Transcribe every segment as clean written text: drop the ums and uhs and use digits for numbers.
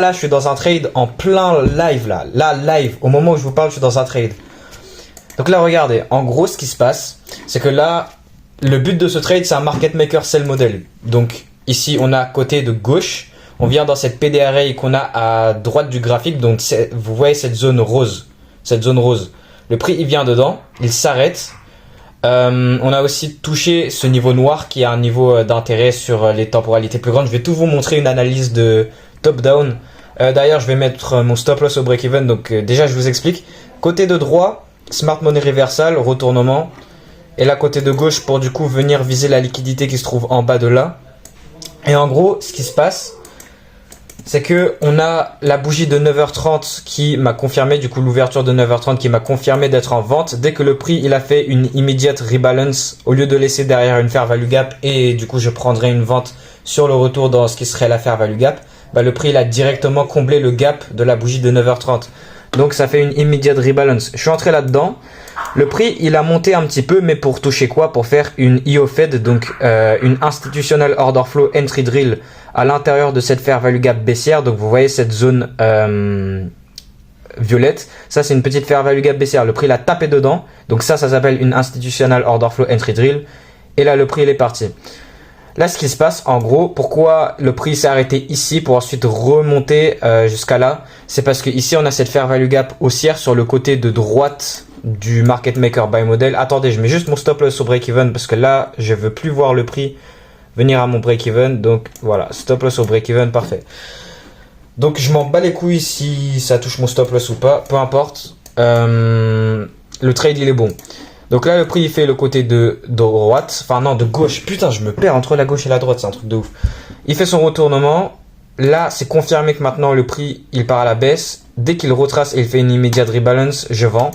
Là, je suis dans un trade en plein live là. Là, live, au moment où je vous parle, je suis dans un trade. Donc là, regardez, en gros, ce qui se passe, c'est que là, le but de ce trade, c'est un market maker sell model. Donc ici, on a côté de gauche, on vient dans cette PDRA qu'on a à droite du graphique. Donc vous voyez cette zone rose, Le prix, il vient dedans, il s'arrête. On a aussi touché ce niveau noir qui est un niveau d'intérêt sur les temporalités plus grandes. Je vais tout vous montrer une analyse de top-down. D'ailleurs, je vais mettre mon stop loss au break-even. Donc déjà, je vous explique. Côté de droit, Smart Money Reversal, retournement. Et là, côté de gauche, pour du coup venir viser la liquidité qui se trouve en bas de là. Et en gros, ce qui se passe, c'est que on a la bougie de 9h30 qui m'a confirmé, du coup l'ouverture de 9h30 qui m'a confirmé d'être en vente. Dès que le prix il a fait une immediate rebalance, au lieu de laisser derrière une fair value gap et du coup je prendrai une vente sur le retour dans ce qui serait la fair value gap, bah, le prix il a directement comblé le gap de la bougie de 9h30. Donc ça fait une immediate rebalance. Je suis entré là-dedans. Le prix il a monté un petit peu, mais pour toucher quoi? Pour faire une IO Fed, donc une Institutional Order Flow Entry Drill à l'intérieur de cette fair value gap baissière. Donc vous voyez cette zone violette, ça c'est une petite fair value gap baissière. Le prix l'a tapé dedans, donc ça s'appelle une Institutional Order Flow Entry Drill. Et là le prix il est parti. Là ce qui se passe en gros, pourquoi le prix s'est arrêté ici pour ensuite remonter jusqu'à là, c'est parce que ici on a cette fair value gap haussière sur le côté de droite du market maker buy model. Attendez, je mets juste mon stop loss au break even parce que là je veux plus voir le prix venir à mon break even. Donc voilà, stop loss au break even, parfait. Donc je m'en bats les couilles si ça touche mon stop loss ou pas, peu importe. Le trade il est bon. Donc là le prix il fait le côté de droite, enfin non de gauche, putain je me perds entre la gauche et la droite, c'est un truc de ouf. Il fait son retournement, là c'est confirmé que maintenant le prix il part à la baisse. Dès qu'il retrace et il fait une immediate rebalance, je vends.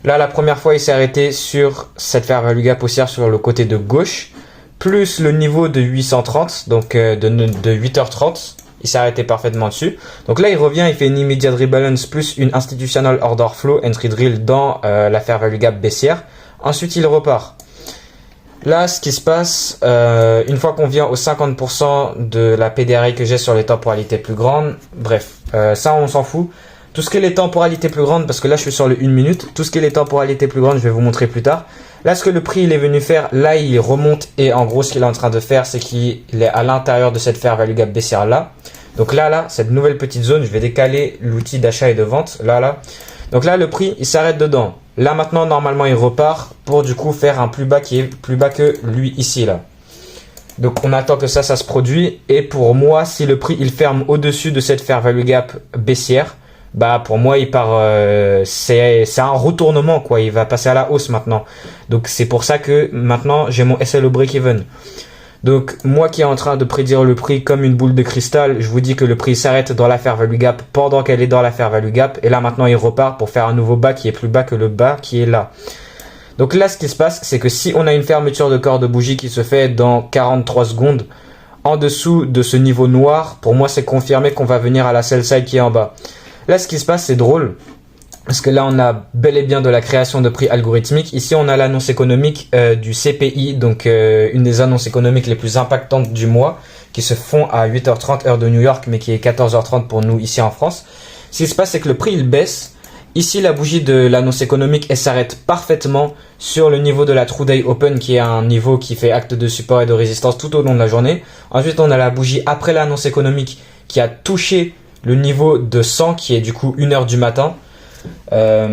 Là la première fois il s'est arrêté sur cette fair value gap haussière sur le côté de gauche, plus le niveau de 830, donc de 8h30. Il s'est arrêté parfaitement dessus. Donc là, il revient, il fait une immediate rebalance plus une institutional order flow entry drill dans la fair value gap baissière. Ensuite, il repart. Là, ce qui se passe, une fois qu'on vient aux 50% de la PDRA que j'ai sur les temporalités plus grandes, bref, ça on s'en fout. Tout ce qui est les temporalités plus grandes, parce que là je suis sur le 1 minute, tout ce qui est les temporalités plus grandes, je vais vous montrer plus tard. Là, ce que le prix il est venu faire, là il remonte et en gros ce qu'il est en train de faire, c'est qu'il est à l'intérieur de cette fair value gap baissière là. Donc là, cette nouvelle petite zone, je vais décaler l'outil d'achat et de vente, là. Donc là, le prix il s'arrête dedans. Là maintenant, normalement, il repart pour du coup faire un plus bas qui est plus bas que lui ici là. Donc on attend que ça se produit et pour moi, si le prix il ferme au-dessus de cette fair value gap baissière, bah pour moi il part c'est un retournement quoi, il va passer à la hausse maintenant. Donc c'est pour ça que maintenant j'ai mon SL au break even. Donc moi qui est en train de prédire le prix comme une boule de cristal, je vous dis que le prix s'arrête dans la fair value gap pendant qu'elle est dans la fair value gap et là maintenant il repart pour faire un nouveau bas qui est plus bas que le bas qui est là. Donc là ce qui se passe, c'est que si on a une fermeture de corps de bougie qui se fait dans 43 secondes en dessous de ce niveau noir, pour moi c'est confirmé qu'on va venir à la sell side qui est en bas. Là, ce qui se passe, c'est drôle, parce que là, on a bel et bien de la création de prix algorithmique. Ici, on a l'annonce économique du CPI, donc une des annonces économiques les plus impactantes du mois, qui se font à 8h30 heure de New York, mais qui est 14h30 pour nous ici en France. Ce qui se passe, c'est que le prix, il baisse. Ici, la bougie de l'annonce économique, elle s'arrête parfaitement sur le niveau de la True Day Open, qui est un niveau qui fait acte de support et de résistance tout au long de la journée. Ensuite, on a la bougie après l'annonce économique qui a touché le niveau de 100 qui est du coup 1h du matin. La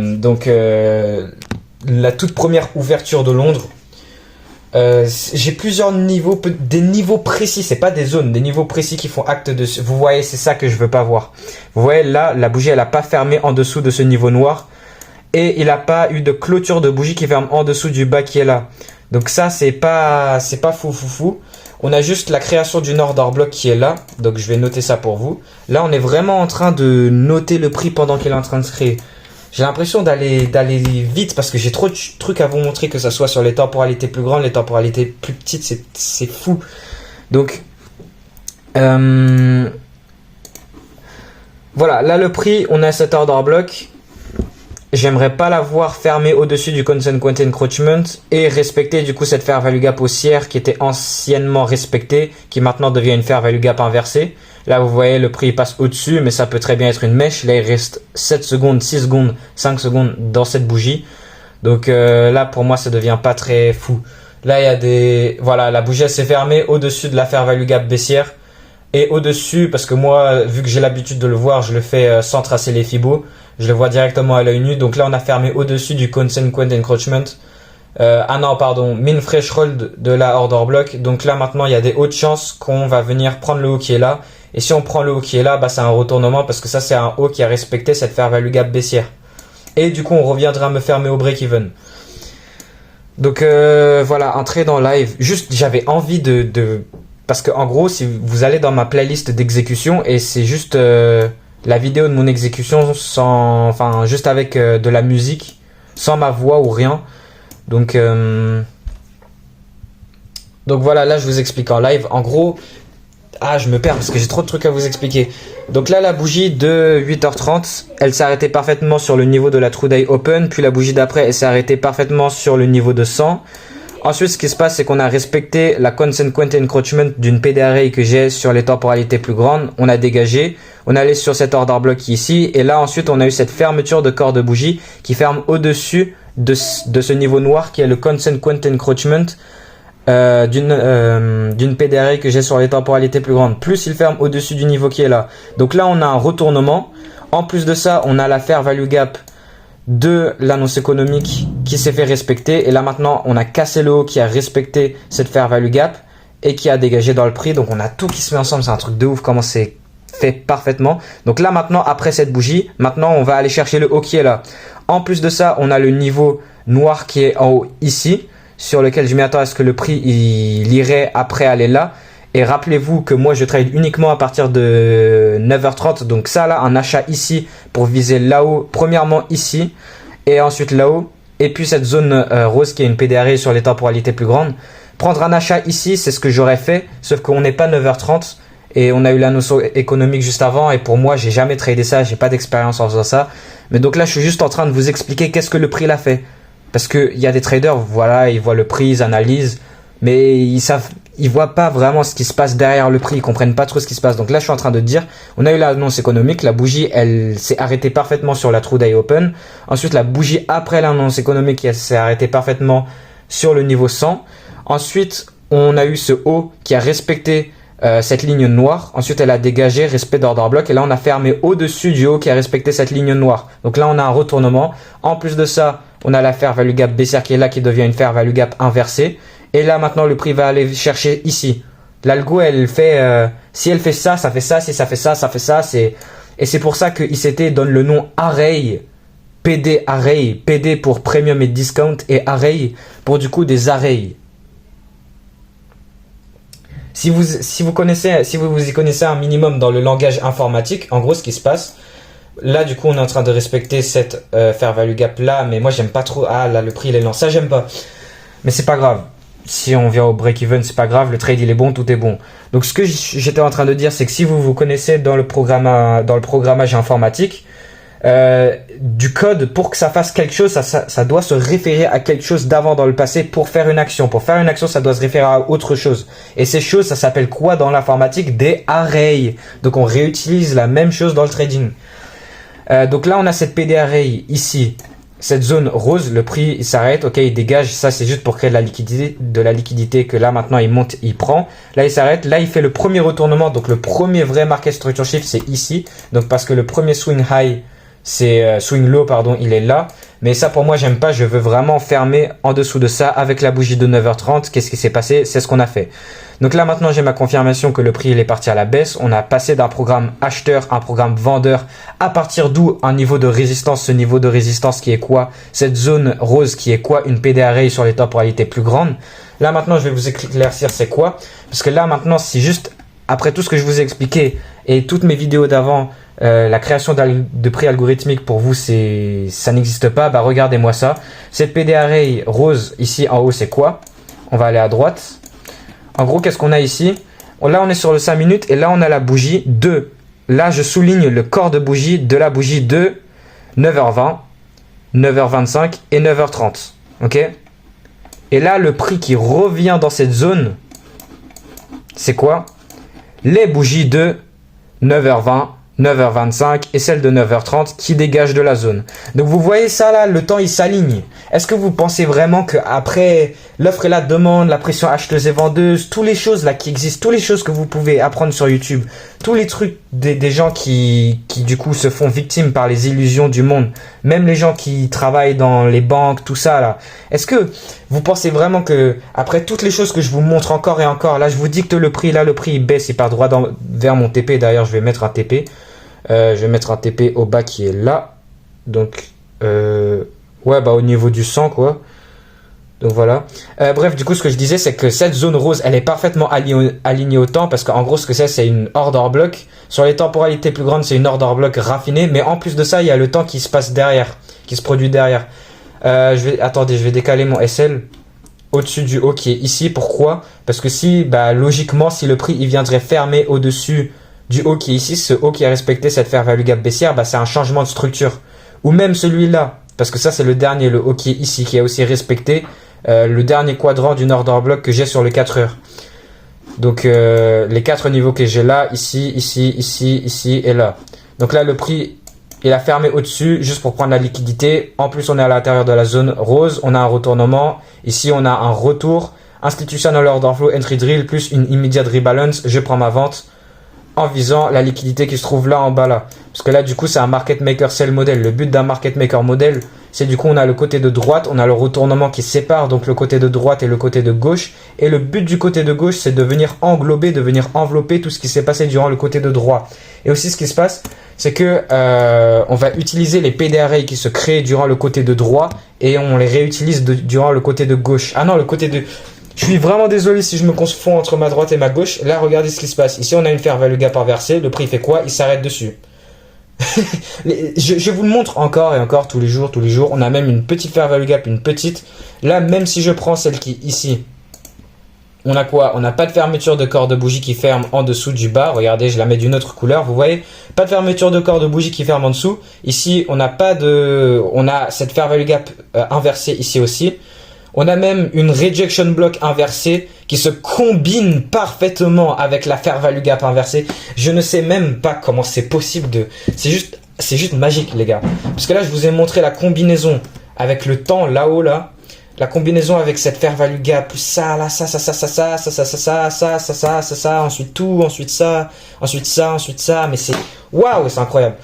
toute première ouverture de Londres. J'ai plusieurs niveaux, des niveaux précis, c'est pas des zones, des niveaux précis qui font acte de... Vous voyez, c'est ça que je veux pas voir. Vous voyez là, la bougie elle a pas fermé en dessous de ce niveau noir. Et il a pas eu de clôture de bougie qui ferme en dessous du bas qui est là. Donc ça c'est pas fou. On a juste la création d'une order block qui est là. Donc je vais noter ça pour vous. Là on est vraiment en train de noter le prix pendant qu'il est en train de se créer. J'ai l'impression d'aller vite parce que j'ai trop de trucs à vous montrer, que ça soit sur les temporalités plus grandes, les temporalités plus petites, c'est fou. Donc voilà, là le prix, on a cet order block. j'aimerais pas la voir fermée au-dessus du Consequent Encroachment et respecter du coup cette fair value gap haussière qui était anciennement respectée, qui maintenant devient une fair value gap inversée. Là vous voyez le prix passe au-dessus, mais ça peut très bien être une mèche. Là il reste 7 secondes, 6 secondes, 5 secondes dans cette bougie. Donc là pour moi ça devient pas très fou. Là il y a des... Voilà, la bougie elle s'est fermée au-dessus de la fair value gap baissière. Et au-dessus, parce que moi, vu que j'ai l'habitude de le voir, je le fais sans tracer les fibos. Je le vois directement à l'œil nu. Donc là, on a fermé au-dessus du Consequent Encroachment. Min threshold de la order block. Donc là, maintenant, il y a des hautes chances qu'on va venir prendre le haut qui est là. Et si on prend le haut qui est là, bah, c'est un retournement parce que ça, c'est un haut qui a respecté cette fair value gap baissière. Et du coup, on reviendra me fermer au break-even. Donc voilà, entrée dans live. Juste, j'avais envie parce que en gros, si vous allez dans ma playlist d'exécution et c'est juste la vidéo de mon exécution juste avec de la musique, sans ma voix ou rien. Donc voilà, là je vous explique en live. En gros, je me perds parce que j'ai trop de trucs à vous expliquer. Donc là, la bougie de 8h30, elle s'est arrêtée parfaitement sur le niveau de la True Day Open. Puis la bougie d'après, elle s'est arrêtée parfaitement sur le niveau de 100. Ensuite, ce qui se passe, c'est qu'on a respecté la Consequent Encroachment d'une PDRA que j'ai sur les temporalités plus grandes. On a dégagé, on est allé sur cet order block ici. Et là, ensuite, on a eu cette fermeture de corps de bougie qui ferme au-dessus de ce niveau noir qui est le Consequent Encroachment d'une PDRA que j'ai sur les temporalités plus grandes. Plus il ferme au-dessus du niveau qui est là. Donc là, on a un retournement. En plus de ça, on a la fair value gap de l'annonce économique qui s'est fait respecter. Et là maintenant, on a cassé le haut qui a respecté cette fair value gap et qui a dégagé dans le prix. Donc on a tout qui se met ensemble. C'est un truc de ouf comment c'est fait parfaitement. Donc là maintenant, après cette bougie, maintenant on va aller chercher le haut qui est là. En plus de ça, on a le niveau noir qui est en haut ici, sur lequel je m'attends à ce que le prix il irait après aller là. Et rappelez-vous que moi je trade uniquement à partir de 9h30. Donc ça là, un achat ici pour viser là-haut. Premièrement ici et ensuite là-haut. Et puis cette zone rose qui est une PDRA sur les temporalités plus grandes. Prendre un achat ici, c'est ce que j'aurais fait. Sauf qu'on n'est pas 9h30 et on a eu l'annonce économique juste avant. Et pour moi, j'ai jamais tradé ça. J'ai pas d'expérience en faisant ça. Mais donc là, je suis juste en train de vous expliquer qu'est-ce que le prix l'a fait. Parce qu'il y a des traders, voilà, ils voient le prix, ils analysent. Mais ils voient pas vraiment ce qui se passe derrière le prix, ils comprennent pas trop ce qui se passe. Donc là, je suis en train de dire, on a eu l'annonce économique, la bougie, elle s'est arrêtée parfaitement sur la True Day Open. Ensuite, la bougie après l'annonce économique, elle s'est arrêtée parfaitement sur le niveau 100. Ensuite, on a eu ce haut qui a respecté cette ligne noire. Ensuite, elle a dégagé, respect d'order block. Et là, on a fermé au-dessus du haut qui a respecté cette ligne noire. Donc là, on a un retournement. En plus de ça, on a la fair value gap baissière qui est là, qui devient une fair value gap inversée. Et là, maintenant, le prix va aller chercher ici. L'algo, elle fait... si elle fait ça, ça fait ça. Si ça fait ça, ça fait ça. Et c'est pour ça que ICT donne le nom Array. PD pour Premium et Discount. Et Array pour du coup des arrays. Si vous y connaissez un minimum dans le langage informatique, en gros, ce qui se passe... Là, du coup, on est en train de respecter cette fair value gap là. Mais moi, j'aime pas trop... Ah, là, le prix, il est lent. Ça, j'aime pas. Mais c'est pas grave. Si on vient au break-even, c'est pas grave, le trade il est bon, tout est bon. Donc ce que j'étais en train de dire, c'est que si vous vous connaissez dans le programmage informatique, du code, pour que ça fasse quelque chose, ça doit se référer à quelque chose d'avant dans le passé pour faire une action. Pour faire une action, ça doit se référer à autre chose. Et ces choses, ça s'appelle quoi dans l'informatique? Des arrays. Donc on réutilise la même chose dans le trading. Donc là, on a cette PD array ici. Cette zone rose, le prix il s'arrête, ok, il dégage, ça c'est juste pour créer de la liquidité que là maintenant il monte, il prend. Là il s'arrête, là il fait le premier retournement, donc le premier vrai market structure shift c'est ici. Donc parce que le premier swing high, c'est swing low pardon, il est là. Mais ça pour moi j'aime pas, je veux vraiment fermer en dessous de ça avec la bougie de 9h30. Qu'est-ce qui s'est passé? C'est ce qu'on a fait. Donc là maintenant j'ai ma confirmation que le prix il est parti à la baisse. On a passé d'un programme acheteur à un programme vendeur, à partir d'où un niveau de résistance. Ce niveau de résistance qui est quoi? Cette zone rose qui est quoi? Une PD array sur les temporalités plus grandes. Là maintenant je vais vous éclaircir c'est quoi. Parce que là maintenant si juste après tout ce que je vous ai expliqué et toutes mes vidéos d'avant, la création de prix algorithmique pour vous ça n'existe pas, bah regardez-moi ça. Cette PD array rose ici en haut c'est quoi? On va aller à droite. En gros, qu'est-ce qu'on a ici? Là, on est sur le 5 minutes et là, on a la bougie de... Là, je souligne le corps de bougie de la bougie de 9h20. 9h25 et 9h30. Ok? Et là, le prix qui revient dans cette zone, c'est quoi? Les bougies de 9h20, 9h25 et celle de 9h30 qui dégagent de la zone. Donc vous voyez ça là, le temps il s'aligne. Est-ce que vous pensez vraiment qu'après l'offre et la demande, la pression acheteuse et vendeuse, toutes les choses là qui existent, toutes les choses que vous pouvez apprendre sur YouTube, tous les trucs des gens qui du coup se font victimes par les illusions du monde, même les gens qui travaillent dans les banques, tout ça là, est-ce que vous pensez vraiment que après toutes les choses que je vous montre encore et encore, là je vous dicte le prix, là le prix il baisse, il part droit vers mon TP, d'ailleurs je vais mettre un TP. Je vais mettre un TP au bas qui est là. Donc, ouais, bah au niveau du 100, quoi. Donc voilà. Bref, du coup, ce que je disais, c'est que cette zone rose, elle est parfaitement alignée au temps. Parce qu'en gros, ce que c'est une order block. Sur les temporalités plus grandes, c'est une order block raffinée. Mais en plus de ça, il y a le temps qui se passe derrière. Qui se produit derrière. Attendez, je vais décaler mon SL au-dessus du haut qui est ici. Pourquoi? Parce que si, bah, logiquement, si le prix il viendrait fermer au-dessus du haut qui est ici, ce haut qui a respecté cette fair value gap baissière, bah, c'est un changement de structure. Ou même celui-là, parce que ça c'est le dernier, le haut qui est ici, qui a aussi respecté le dernier quadrant d'une order block que j'ai sur le 4 heures. Donc les 4 niveaux que j'ai là, ici, ici, ici, ici et là. Donc là le prix, il a fermé au-dessus juste pour prendre la liquidité. En plus on est à l'intérieur de la zone rose, on a un retournement. Ici on a un retour, institutional order flow, entry drill, plus une immediate rebalance, je prends ma vente en visant la liquidité qui se trouve là en bas là. Parce que là du coup c'est un market maker sell model. Le but d'un market maker model, c'est du coup on a le côté de droite, on a le retournement qui sépare donc le côté de droite et le côté de gauche. Et le but du côté de gauche, c'est de venir englober, de venir envelopper tout ce qui s'est passé durant le côté de droit. Et aussi ce qui se passe, c'est que on va utiliser les PDRA qui se créent durant le côté de droit et on les réutilise durant le côté de gauche. Ah non, le côté de... Je suis vraiment désolé si je me confonds entre ma droite et ma gauche. Là, regardez ce qui se passe. Ici, on a une fair value gap inversée. Le prix fait quoi? Il s'arrête dessus. je vous le montre encore et encore tous les jours, tous les jours. On a même une petite fair value gap, une petite. Là, même si je prends celle qui ici, on a quoi? On n'a pas de fermeture de corps de bougie qui ferme en dessous du bas. Regardez, je la mets d'une autre couleur. Vous voyez? Pas de fermeture de corps de bougie qui ferme en dessous. Ici, on n'a pas de... On a cette fair value gap inversée ici aussi. On a même une rejection block inversée qui se combine parfaitement avec la fair value gap inversée. Je ne sais même pas comment c'est possible de... C'est juste magique, les gars. Parce que là, je vous ai montré la combinaison avec le temps là-haut, là. La combinaison avec cette fair value gap, ça, là, ça, ensuite tout, ensuite ça, ensuite ça. Mais c'est... Waouh, c'est incroyable.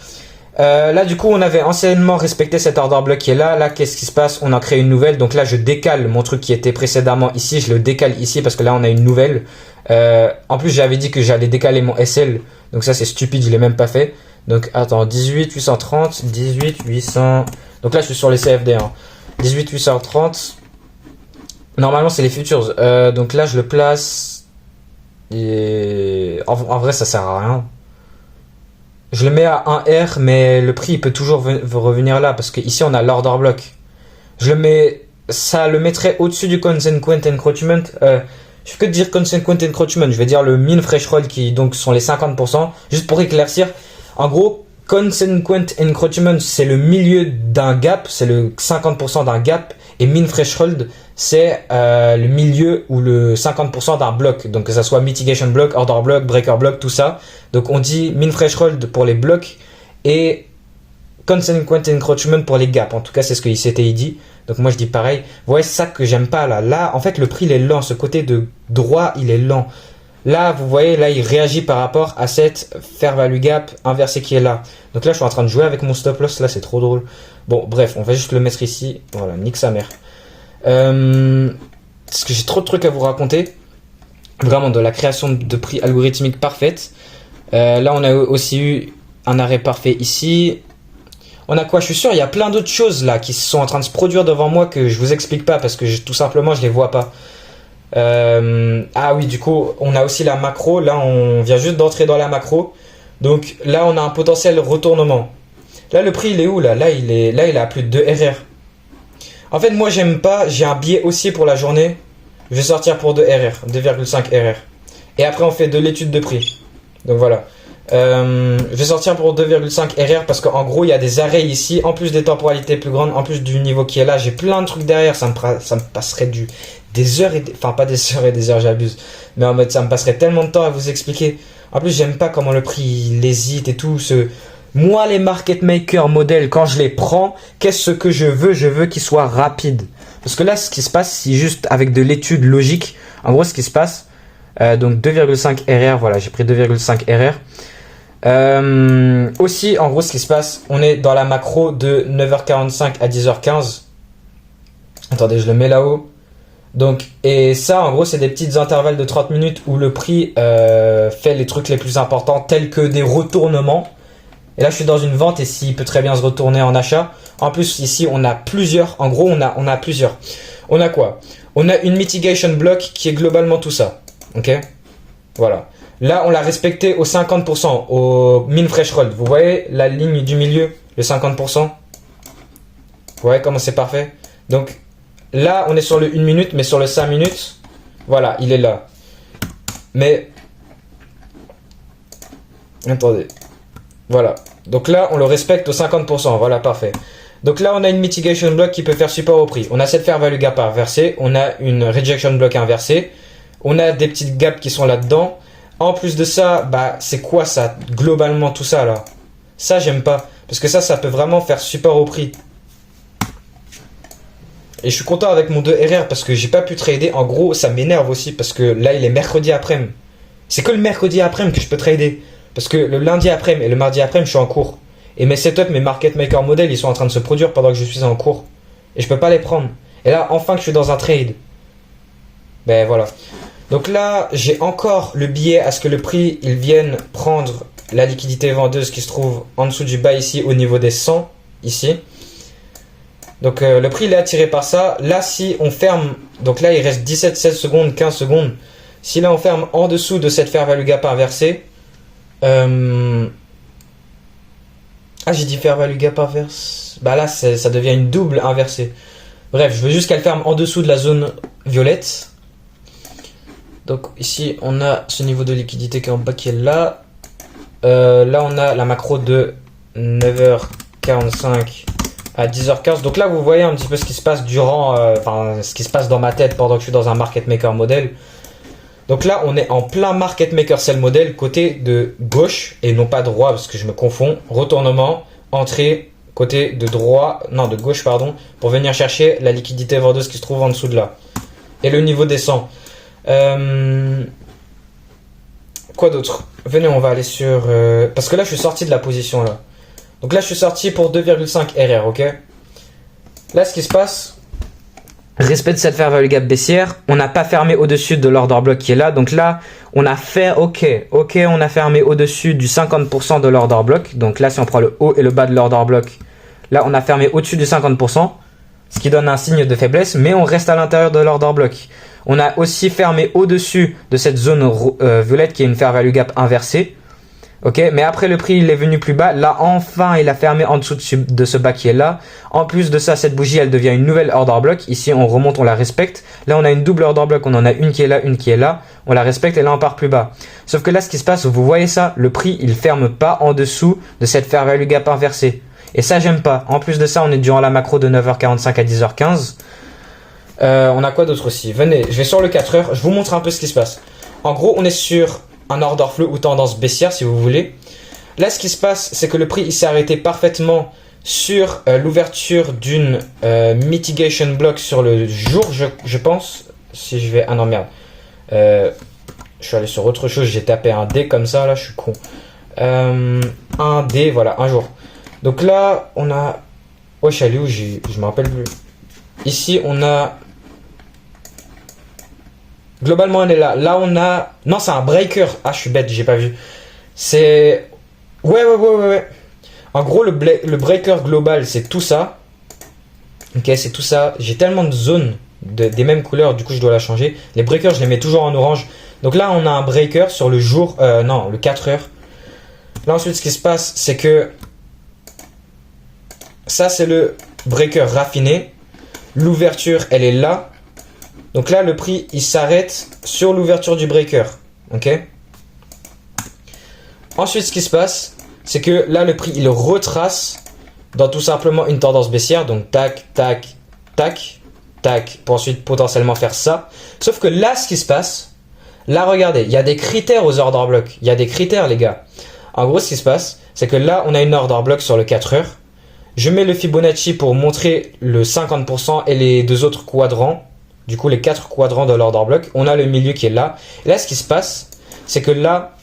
Là du coup on avait anciennement respecté cette order block qui est là. Là qu'est-ce qui se passe? On en crée une nouvelle. Donc là je décale mon truc qui était précédemment ici. Je le décale ici parce que là on a une nouvelle. En plus j'avais dit que j'allais décaler mon SL. Donc ça c'est stupide, je l'ai même pas fait. Donc attends, 18 830, 18 800. Donc là je suis sur les CFD, hein. 18 830. Normalement c'est les futures. Donc là je le place. Et... En vrai ça sert à rien. Je le mets à 1R, mais le prix il peut toujours revenir là, parce qu'ici on a l'order block. Je le mets, ça le mettrait au-dessus du consequent encroachment. Je fais que dire consequent encroachment, je vais dire le mean threshold qui donc sont les 50%. Juste pour éclaircir, en gros, consequent encroachment c'est le milieu d'un gap, c'est le 50% d'un gap, et mean threshold c'est le milieu ou le 50% d'un bloc, donc que ça soit mitigation block, order block, breaker block, tout ça. Donc on dit mean threshold pour les blocs et consequent encroachment pour les gaps. En tout cas c'est ce que s'était dit. Donc moi je dis pareil. Vous voyez, c'est ça que j'aime pas là. Là en fait le prix il est lent, ce côté de droit il est lent. Là vous voyez, là il réagit par rapport à cette fair value gap inversée qui est là. Donc là je suis en train de jouer avec mon stop loss, là c'est trop drôle. Bon bref, on va juste le mettre ici. Voilà, nique sa mère. Parce que j'ai trop de trucs à vous raconter. Vraiment de la création de prix algorithmique parfaite. Là on a aussi eu un arrêt parfait ici. On a quoi? Je suis sûr il y a plein d'autres choses là qui sont en train de se produire devant moi que je vous explique pas parce que tout simplement je les vois pas. Ah oui, du coup on a aussi la macro. Là on vient juste d'entrer dans la macro. Donc là on a un potentiel retournement. Là le prix il est où là? Là il est à plus de 2 RR. En fait, moi, j'aime pas. J'ai un biais haussier pour la journée. Je vais sortir pour 2 RR, 2,5 RR. Et après, on fait de l'étude de prix. Donc voilà. Je vais sortir pour 2,5 RR parce qu'en gros il y a des arrêts ici, en plus des temporalités plus grandes, en plus du niveau qui est là, j'ai plein de trucs derrière, ça me passerait des heures enfin pas des heures et des heures, j'abuse, mais en mode ça me passerait tellement de temps à vous expliquer. En plus j'aime pas comment le prix il hésite et tout, moi les market makers modèles quand je les prends, qu'est-ce que je veux qu'ils soient rapides. Parce que là ce qui se passe, c'est juste avec de l'étude logique, en gros ce qui se passe, donc 2,5 RR, voilà j'ai pris 2,5 RR. Aussi, en gros, ce qui se passe, on est dans la macro de 9h45 à 10h15. Attendez, je le mets là-haut. Donc, et ça, en gros, c'est des petites intervalles de 30 minutes où le prix fait les trucs les plus importants, tels que des retournements. Et là, je suis dans une vente et s'il peut très bien se retourner en achat. En plus, ici, on a plusieurs. En gros, on a plusieurs. On a quoi? On a une mitigation block qui est globalement tout ça. Ok? Voilà. Là, on l'a respecté au 50%, au min threshold. Vous voyez la ligne du milieu, le 50%? Vous voyez comment c'est parfait? Donc, là, on est sur le 1 minute, mais sur le 5 minutes, voilà, il est là. Mais, attendez. Voilà. Donc là, on le respecte au 50%. Voilà, parfait. Donc là, on a une mitigation block qui peut faire support au prix. On a cette fair value gap inversée. On a une rejection block inversée. On a des petites gaps qui sont là-dedans. En plus de ça, bah, c'est quoi ça, globalement tout ça là? Ça, j'aime pas. Parce que ça peut vraiment faire support au prix. Et je suis content avec mon 2RR parce que j'ai pas pu trader. En gros, ça m'énerve aussi parce que là, il est mercredi après-midi. C'est que le mercredi après-midi que je peux trader. Parce que le lundi après-midi et le mardi après-midi, je suis en cours. Et mes setups, mes market maker modèles, ils sont en train de se produire pendant que je suis en cours. Et je peux pas les prendre. Et là, enfin que je suis dans un trade. Ben voilà. Donc là, j'ai encore le billet à ce que le prix, il vienne prendre la liquidité vendeuse qui se trouve en dessous du bas ici, au niveau des 100, ici. Donc le prix, il est attiré par ça. Là, si on ferme, donc là, il reste 17, 16 secondes, 15 secondes. Si là, on ferme en dessous de cette fair value gap inversée. Ah, j'ai dit fair value gap inverse. Bah là, ça devient une double inversée. Bref, je veux juste qu'elle ferme en dessous de la zone violette. Donc ici on a ce niveau de liquidité qui est en bas qui est là. Là on a la macro de 9h45 à 10h15. Donc là vous voyez un petit peu ce qui se passe durant, ce qui se passe dans ma tête pendant que je suis dans un market maker modèle. Donc là on est en plein market maker sell modèle côté de gauche et non pas droit parce que je me confonds. Retournement, entrée, côté de droit, non de gauche pardon, pour venir chercher la liquidité vendeuse qui se trouve en dessous de là. Et le niveau descend. Quoi d'autre? Venez, on va aller sur... parce que là, je suis sorti de la position là. Donc là, je suis sorti pour 2,5 RR, ok? Là, ce qui se passe... Respect de cette fair value gap baissière. On n'a pas fermé au-dessus de l'order block qui est là. Donc là, on a fait... Ok, on a fermé au-dessus du 50% de l'order block. Donc là, si on prend le haut et le bas de l'order block, là, on a fermé au-dessus du 50%. Ce qui donne un signe de faiblesse, mais on reste à l'intérieur de l'order block. On a aussi fermé au-dessus de cette zone violette qui est une fair value gap inversée. Ok, mais après le prix il est venu plus bas. Là enfin il a fermé en dessous de ce bas qui est là. En plus de ça, cette bougie elle devient une nouvelle order block. Ici on remonte, on la respecte. Là on a une double order block, on en a une qui est là, une qui est là. On la respecte et là on part plus bas. Sauf que là ce qui se passe, vous voyez ça, le prix il ferme pas en dessous de cette fair value gap inversée. Et ça j'aime pas. En plus de ça, on est durant la macro de 9h45 à 10h15. On a quoi d'autre aussi? Venez, je vais sur le 4 heures, je vous montre un peu ce qui se passe. En gros, on est sur un order flow ou tendance baissière si vous voulez. Là, ce qui se passe, c'est que le prix il s'est arrêté parfaitement sur l'ouverture d'une mitigation block sur le jour, je pense. Si je vais... Ah non, merde. Je suis allé sur autre chose, j'ai tapé un D comme ça, là, je suis con. Un D, voilà, un jour. Donc là, on a... Oh, je suis allé où? Je me rappelle plus. Ici, on a... Globalement, elle est là. Là, on a... Non, c'est un breaker. Ah, je suis bête, j'ai pas vu. C'est... Ouais. En gros, le breaker global, c'est tout ça. Ok, c'est tout ça. J'ai tellement de zones des mêmes couleurs, du coup, je dois la changer. Les breakers, je les mets toujours en orange. Donc là, on a un breaker sur le jour... non, le 4 heures. Là, ensuite, ce qui se passe, c'est que... Ça, c'est le breaker raffiné. L'ouverture, elle est là. Donc là, le prix, il s'arrête sur l'ouverture du breaker. Ok. Ensuite, ce qui se passe, c'est que là, le prix, il retrace dans tout simplement une tendance baissière. Donc, tac, tac, tac, tac, pour ensuite potentiellement faire ça. Sauf que là, ce qui se passe, là, regardez, il y a des critères aux order blocks. Il y a des critères, les gars. En gros, ce qui se passe, c'est que là, on a une order block sur le 4 heures. Je mets le Fibonacci pour montrer le 50% et les deux autres quadrants. Du coup, les 4 quadrants de l'order block. On a le milieu qui est là. Et là, ce qui se passe, c'est que là,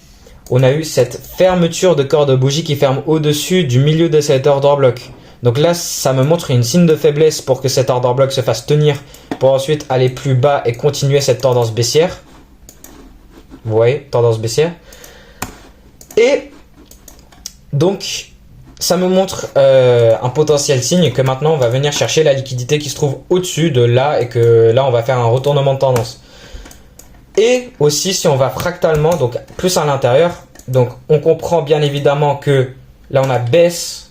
on a eu cette fermeture de corps de bougie qui ferme au-dessus du milieu de cet order block. Donc là, ça me montre une signe de faiblesse pour que cet order block se fasse tenir pour ensuite aller plus bas et continuer cette tendance baissière. Vous voyez, tendance baissière. Et donc, ça me montre un potentiel signe que maintenant on va venir chercher la liquidité qui se trouve au-dessus de là et que là on va faire un retournement de tendance. Et aussi si on va fractalement, donc plus à l'intérieur, donc on comprend bien évidemment que là on a baisse,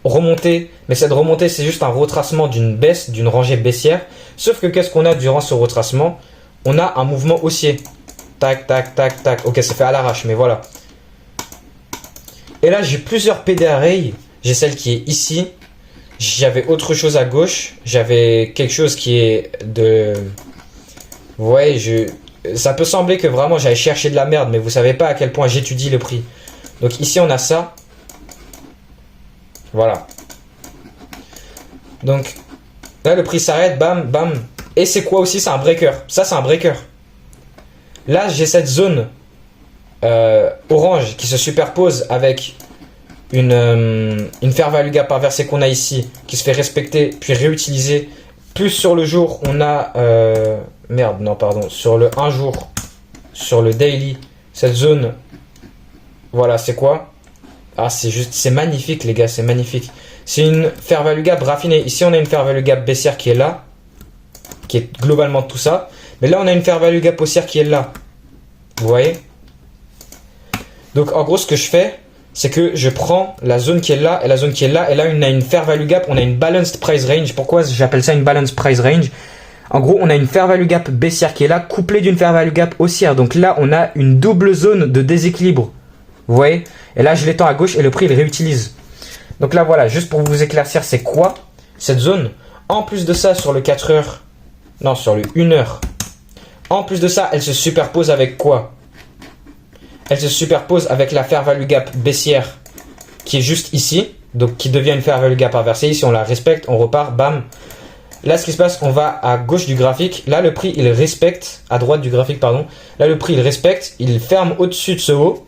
remontée, mais cette remontée c'est juste un retracement d'une baisse, d'une rangée baissière. Sauf que qu'est-ce qu'on a durant ce retracement? On a un mouvement haussier. Tac, tac, tac, tac. Ok, c'est fait à l'arrache, mais voilà. Et là, j'ai plusieurs PD arrays. J'ai celle qui est ici. J'avais autre chose à gauche. J'avais quelque chose qui est de... Vous voyez, ça peut sembler que vraiment j'avais cherché de la merde, mais vous savez pas à quel point j'étudie le prix. Donc ici, on a ça. Voilà. Donc, là, le prix s'arrête. Bam, bam. Et c'est quoi aussi? C'est un breaker. Ça, c'est un breaker. Là, j'ai cette zone orange qui se superpose avec une fair value gap inversée qu'on a ici, qui se fait respecter puis réutiliser. Plus sur le jour, on a merde, non pardon, sur le 1 jour, sur le daily, cette zone, voilà, c'est quoi? Ah, c'est juste, c'est magnifique les gars, c'est magnifique. C'est une fair value gap raffinée. Ici, on a une fair value gap baissière qui est là, qui est globalement tout ça. Mais là, on a une fair value gap haussière qui est là. Vous voyez? Donc, en gros, ce que je fais, c'est que je prends la zone qui est là et la zone qui est là. Et là, on a une fair value gap, on a une balanced price range. Pourquoi j'appelle ça une balanced price range? En gros, on a une fair value gap baissière qui est là, couplée d'une fair value gap haussière. Donc là, on a une double zone de déséquilibre. Vous voyez? Et là, je l'étends à gauche et le prix, il réutilise. Donc là, voilà, juste pour vous éclaircir, c'est quoi cette zone? En plus de ça, sur le 4 heures, non, sur le 1 heure, en plus de ça, elle se superpose avec quoi? Elle se superpose avec la fair value gap baissière qui est juste ici, donc qui devient une fair value gap inversée. Ici, on la respecte, on repart, bam. Là, ce qui se passe, on va à gauche du graphique. Là, le prix, il respecte, à droite du graphique, pardon. Là, le prix, il respecte, il ferme au-dessus de ce haut.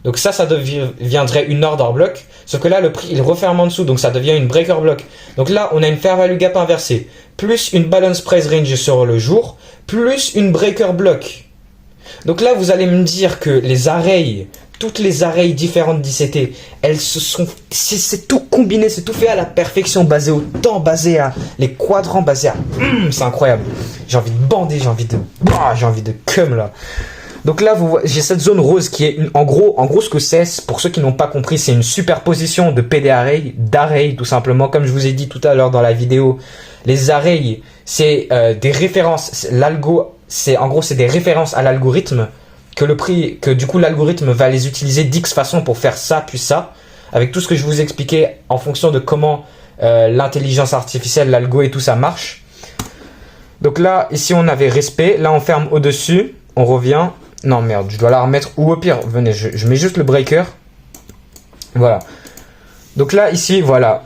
Donc ça deviendrait une order block. Sauf que là, le prix, il referme en dessous, donc ça devient une breaker block. Donc là, on a une fair value gap inversée, plus une balance price range sur le jour, plus une breaker block. Donc là, vous allez me dire que les arrays, toutes les arrays différentes d'ICT, elles se sont... C'est tout combiné, c'est tout fait à la perfection, basé au temps, basé à... Les quadrants basés à... c'est incroyable. J'ai envie de bander, j'ai envie de cum là. Donc là, j'ai cette zone rose qui est, en gros, ce que c'est, pour ceux qui n'ont pas compris, c'est une superposition de PD array, d'array tout simplement. Comme je vous ai dit tout à l'heure dans la vidéo, les arrays, c'est des références. L'algo, en gros, c'est des références à l'algorithme que du coup l'algorithme va les utiliser d'X façon pour faire ça puis ça, avec tout ce que je vous expliquais en fonction de comment l'intelligence artificielle, l'algo et tout ça marche. Donc là, ici on avait respect, là on ferme au-dessus, on revient. Non merde, je dois la remettre, ou au pire, venez, je mets juste le breaker. Voilà. Donc là, ici, voilà.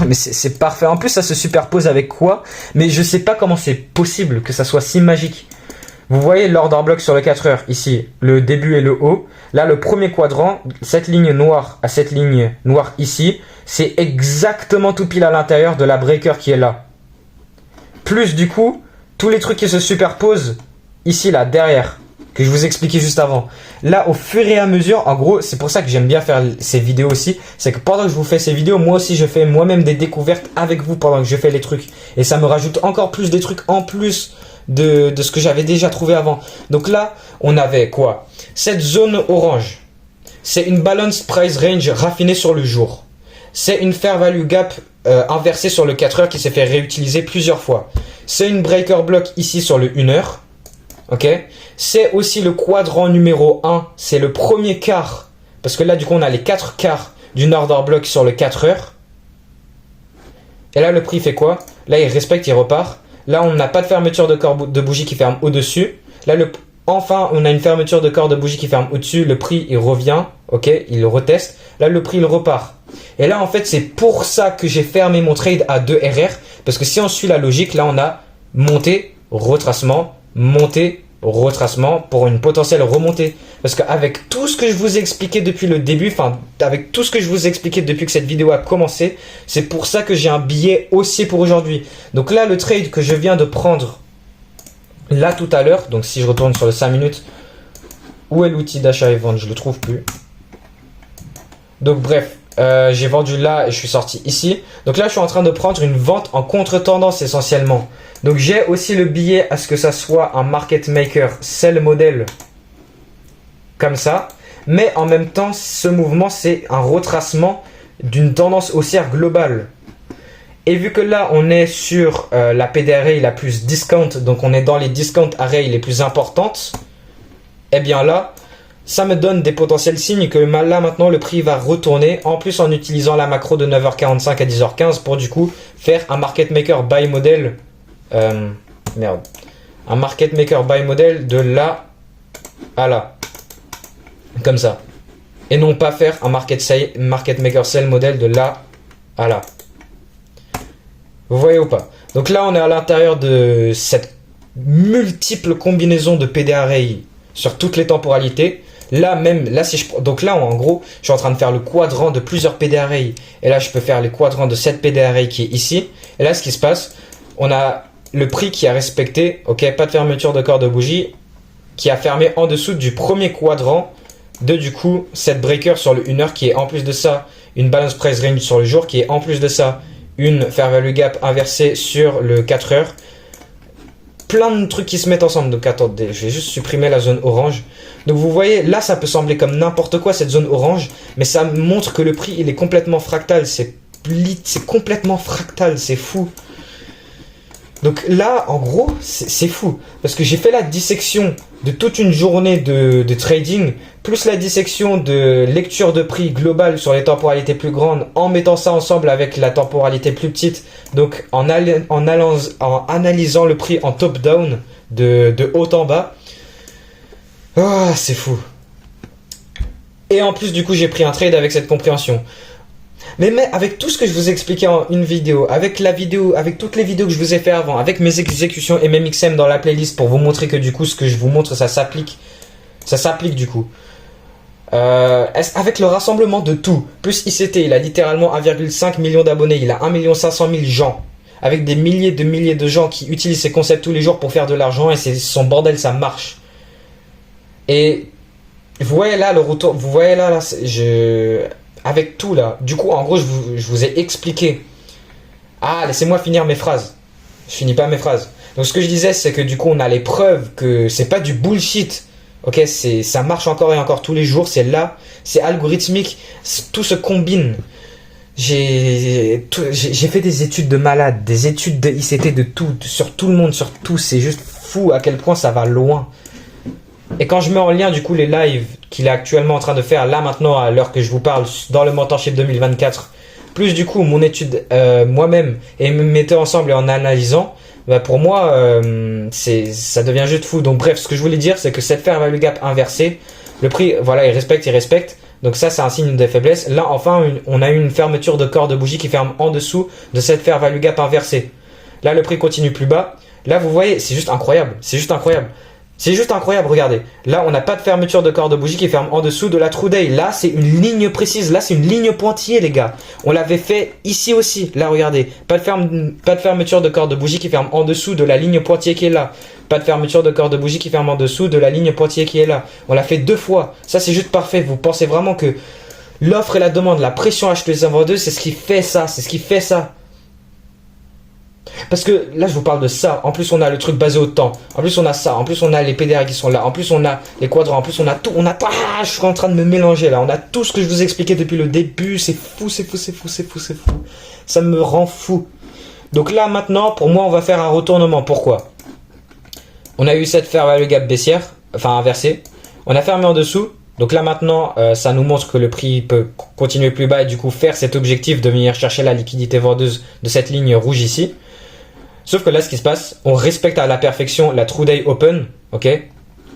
Mais c'est parfait. En plus, ça se superpose avec quoi? Mais je sais pas comment c'est possible que ça soit si magique. Vous voyez l'order block sur le 4 heures, ici, le début et le haut. Là, le premier quadrant, cette ligne noire à cette ligne noire ici, c'est exactement tout pile à l'intérieur de la breaker qui est là. Plus du coup, tous les trucs qui se superposent ici, là, derrière, que je vous expliquais juste avant. Là, au fur et à mesure, en gros, c'est pour ça que j'aime bien faire ces vidéos aussi, c'est que pendant que je vous fais ces vidéos, moi aussi, je fais moi-même des découvertes avec vous pendant que je fais les trucs. Et ça me rajoute encore plus des trucs en plus de ce que j'avais déjà trouvé avant. Donc là, on avait quoi? Cette zone orange, c'est une balanced price range raffinée sur le jour. C'est une fair value gap inversée sur le 4 heures qui s'est fait réutiliser plusieurs fois. C'est une breaker block ici sur le 1 heure. Ok, c'est aussi le quadrant numéro 1, c'est le premier quart Parce que là, du coup, on a les 4 quarts d'une order block sur le 4 heures. Et là, le prix fait quoi? Là, il respecte, il repart. Là, on n'a pas de fermeture de corps de bougie qui ferme au-dessus. Là, enfin, on a une fermeture de corps de bougie qui ferme au-dessus. Le prix, il revient. Ok, il le reteste. Là, le prix, il repart. Et là, en fait, c'est pour ça que j'ai fermé mon trade à 2 RR. Parce que si on suit la logique, là, on a monté, retracement, monté, retracement pour une potentielle remontée. Parce qu'avec tout ce que je vous ai expliqué depuis le début, enfin, avec tout ce que je vous ai expliqué depuis que cette vidéo a commencé, c'est pour ça que j'ai un billet haussier pour aujourd'hui. Donc là, le trade que je viens de prendre là tout à l'heure, donc si je retourne sur le 5 minutes, où est l'outil d'achat et vente? Je le trouve plus. Donc bref, j'ai vendu là et je suis sorti ici. Donc là, je suis en train de prendre une vente en contre-tendance essentiellement. Donc j'ai aussi le billet à ce que ça soit un market maker sell model comme ça. Mais en même temps, ce mouvement, c'est un retracement d'une tendance haussière globale. Et vu que là, on est sur la PDRA la plus discount, donc on est dans les discount array les plus importantes, eh bien là, ça me donne des potentiels signes que là maintenant le prix va retourner, en plus en utilisant la macro de 9h45 à 10h15 pour du coup faire un market maker buy model, un market maker buy model de là à là, comme ça, et non pas faire un market maker sell model de là à là. Vous voyez ou pas? Donc là on est à l'intérieur de cette multiple combinaison de PD array sur toutes les temporalités. Là même, là si je, donc là en gros, je suis en train de faire le quadrant de plusieurs PD array. Et là je peux faire les quadrants de cette PD array qui est ici. Et là ce qui se passe, on a le prix qui a respecté, ok, pas de fermeture de corps de bougie, qui a fermé en dessous du premier quadrant de du coup cette breaker sur le 1 heure qui est en plus de ça une balance price range sur le jour, qui est en plus de ça une fair value gap inversée sur le 4 heures. Plein de trucs qui se mettent ensemble. Donc attendez, je vais juste supprimer la zone orange. Donc vous voyez, là ça peut sembler comme n'importe quoi cette zone orange, mais ça montre que le prix il est complètement fractal. C'est complètement fractal, c'est fou. Donc là, en gros, c'est fou. Parce que j'ai fait la dissection de toute une journée de trading, plus la dissection de lecture de prix globale sur les temporalités plus grandes, en mettant ça ensemble avec la temporalité plus petite. Donc en analysant le prix en top-down, de haut en bas. Oh, c'est fou. Et en plus, du coup, j'ai pris un trade avec cette compréhension. Mais avec tout ce que je vous ai expliqué en une vidéo, avec la vidéo, avec toutes les vidéos que je vous ai fait avant, avec mes exécutions MMXM dans la playlist pour vous montrer que du coup ce que je vous montre ça s'applique du coup. Avec le rassemblement de tout, plus ICT, il a littéralement 1,5 million d'abonnés, il a 1 500 000 gens, avec des milliers de gens qui utilisent ces concepts tous les jours pour faire de l'argent et c'est son bordel, ça marche. Et vous voyez là le retour, vous voyez là avec tout là, du coup en gros je vous ai expliqué. Ah, laissez-moi finir mes phrases. Je finis pas mes phrases. Donc ce que je disais c'est que du coup on a les preuves que c'est pas du bullshit. Ok, ça marche encore et encore tous les jours, c'est là, c'est algorithmique, tout se combine. J'ai fait des études de malade, des études de ICT de tout, sur tout le monde, sur tout, c'est juste fou à quel point ça va loin. Et quand je mets en lien du coup les lives qu'il est actuellement en train de faire là maintenant à l'heure que je vous parle dans le mentorship 2024, plus du coup mon étude moi-même et me mettais ensemble et en analysant, bah pour moi ça devient juste fou. Donc bref, ce que je voulais dire c'est que cette fair value gap inversée, le prix voilà il respecte. Donc ça c'est un signe de faiblesse. Là enfin on a eu une fermeture de corps de bougie qui ferme en dessous de cette fair value gap inversée. Là le prix continue plus bas. Là vous voyez c'est juste incroyable, c'est juste incroyable, regardez. Là, on n'a pas de fermeture de corps de bougie qui ferme en dessous de la true day. Là, c'est une ligne précise. Là, c'est une ligne pointillée, les gars. On l'avait fait ici aussi. Là, regardez. Pas de fermeture de corps de bougie qui ferme en dessous de la ligne pointillée qui est là. Pas de fermeture de corps de bougie qui ferme en dessous de la ligne pointillée qui est là. On l'a fait 2 fois. Ça, c'est juste parfait. Vous pensez vraiment que l'offre et la demande, la pression acheteuse et vendeuse, c'est ce qui fait ça. C'est ce qui fait ça. Parce que là je vous parle de ça, en plus on a le truc basé au temps, en plus on a ça, en plus on a les PDR qui sont là, en plus on a les quadrants, en plus on a tout, je suis en train de me mélanger là, on a tout ce que je vous ai expliqué depuis le début, c'est fou, ça me rend fou. Donc là maintenant pour moi on va faire un retournement, pourquoi? On a eu cette fair value gap baissière, enfin inversée, on a fermé en dessous, Donc là maintenant, ça nous montre que le prix peut continuer plus bas et du coup faire cet objectif de venir chercher la liquidité vendeuse de cette ligne rouge ici. Sauf que là, ce qui se passe, on respecte à la perfection la True Day Open, ok?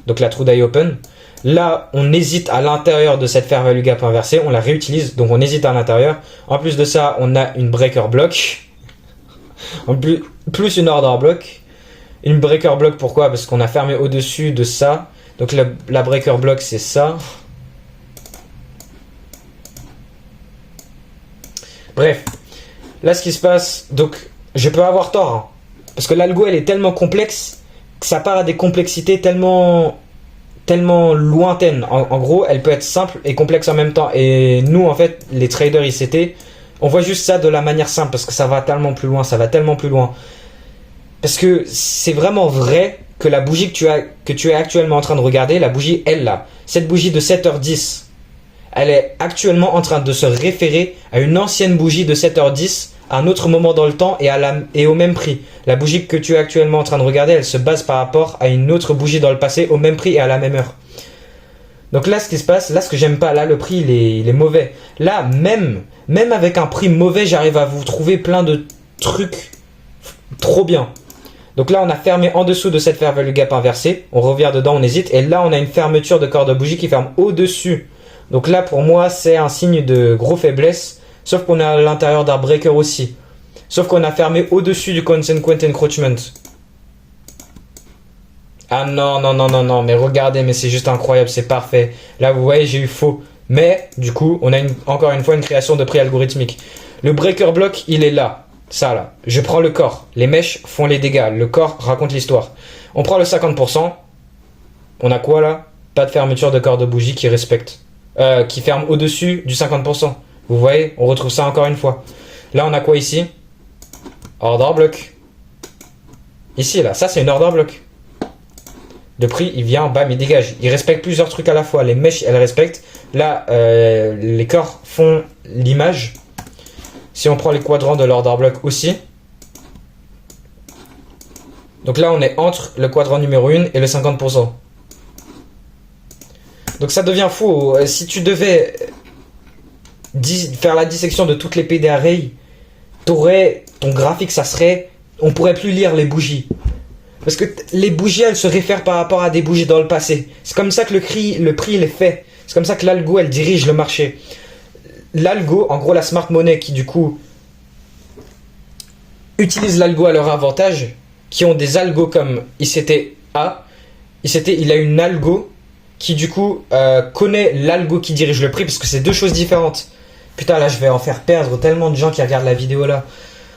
Donc la True Day Open. Là, on hésite à l'intérieur de cette Fair Value Gap inversée, on la réutilise, donc on hésite à l'intérieur. En plus de ça, on a une Breaker Block, en plus une Order Block. Une Breaker Block, pourquoi? Parce qu'on a fermé au-dessus de ça. Donc la Breaker Block, c'est ça. Bref, là ce qui se passe, donc je peux avoir tort, hein, parce que l'algo elle est tellement complexe que ça part à des complexités tellement lointaines. En gros, elle peut être simple et complexe en même temps. Et nous, en fait, les traders ICT, on voit juste ça de la manière simple parce que ça va tellement plus loin, ça va tellement plus loin. Parce que c'est vraiment vrai que la bougie que tu es actuellement en train de regarder, la bougie, elle là, cette bougie de 7h10, elle est actuellement en train de se référer à une ancienne bougie de 7h10 à un autre moment dans le temps et au même prix. La bougie que tu es actuellement en train de regarder, elle se base par rapport à une autre bougie dans le passé au même prix et à la même heure. Donc là, ce qui se passe, là, ce que j'aime pas, là, le prix, il est mauvais. Là, même avec un prix mauvais, j'arrive à vous trouver plein de trucs trop bien. Donc là, on a fermé en dessous de cette Fair Value Gap inversée. On revient dedans, on hésite. Et là, on a une fermeture de corps de bougie qui ferme au-dessus. Donc là, pour moi, c'est un signe de gros faiblesse. Sauf qu'on est à l'intérieur d'un breaker aussi. Sauf qu'on a fermé au-dessus du Consequent Encroachment. Ah non, mais regardez, mais c'est juste incroyable, c'est parfait. Là, vous voyez, j'ai eu faux. Mais, du coup, on a encore une fois une création de prix algorithmique. Le breaker block, il est là. Ça là, je prends le corps, les mèches font les dégâts, le corps raconte l'histoire. On prend le 50%, on a quoi là? Pas de fermeture de corps de bougie qui respecte, qui ferme au-dessus du 50%. Vous voyez, on retrouve ça encore une fois. Là on a quoi ici? Order block. Ici là, ça c'est une order block. Le prix il vient, bam, il dégage. Il respecte plusieurs trucs à la fois, les mèches elles respectent. Là, les corps font l'image. Si on prend les quadrants de l'order block aussi. Donc là, on est entre le quadrant numéro 1 et le 50%. Donc ça devient fou. Si tu devais faire la dissection de toutes les PD arrays, t'aurais ton graphique, ça serait... On pourrait plus lire les bougies. Parce que les bougies, elles se réfèrent par rapport à des bougies dans le passé. C'est comme ça que le prix, il est fait. C'est comme ça que l'algo, elle dirige le marché. L'algo, en gros la smart money qui du coup utilise l'algo à leur avantage, qui ont des algos comme ICT-A. ICT, il a une algo qui du coup connaît l'algo qui dirige le prix, parce que c'est deux choses différentes. Putain, là je vais en faire perdre tellement de gens qui regardent la vidéo là.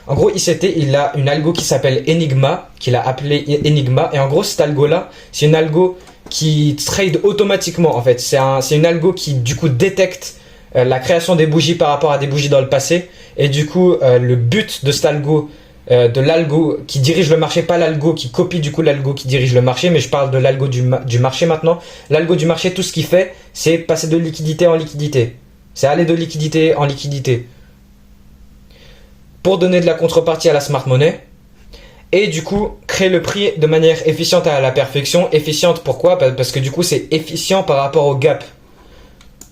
En gros, ICT, il a une algo qui s'appelle Enigma, qu'il a appelé Enigma, et en gros cette algo là, c'est une algo qui trade automatiquement en fait. C'est une algo qui du coup détecte la création des bougies par rapport à des bougies dans le passé, et du coup le but de cet algo, de l'algo qui dirige le marché, pas l'algo qui copie du coup l'algo qui dirige le marché, mais je parle de l'algo du marché maintenant. L'algo du marché, tout ce qu'il fait, c'est passer de liquidité en liquidité, c'est aller de liquidité en liquidité pour donner de la contrepartie à la smart money, et du coup créer le prix de manière efficiente à la perfection. Efficiente pourquoi? Parce que du coup c'est efficient par rapport au gap.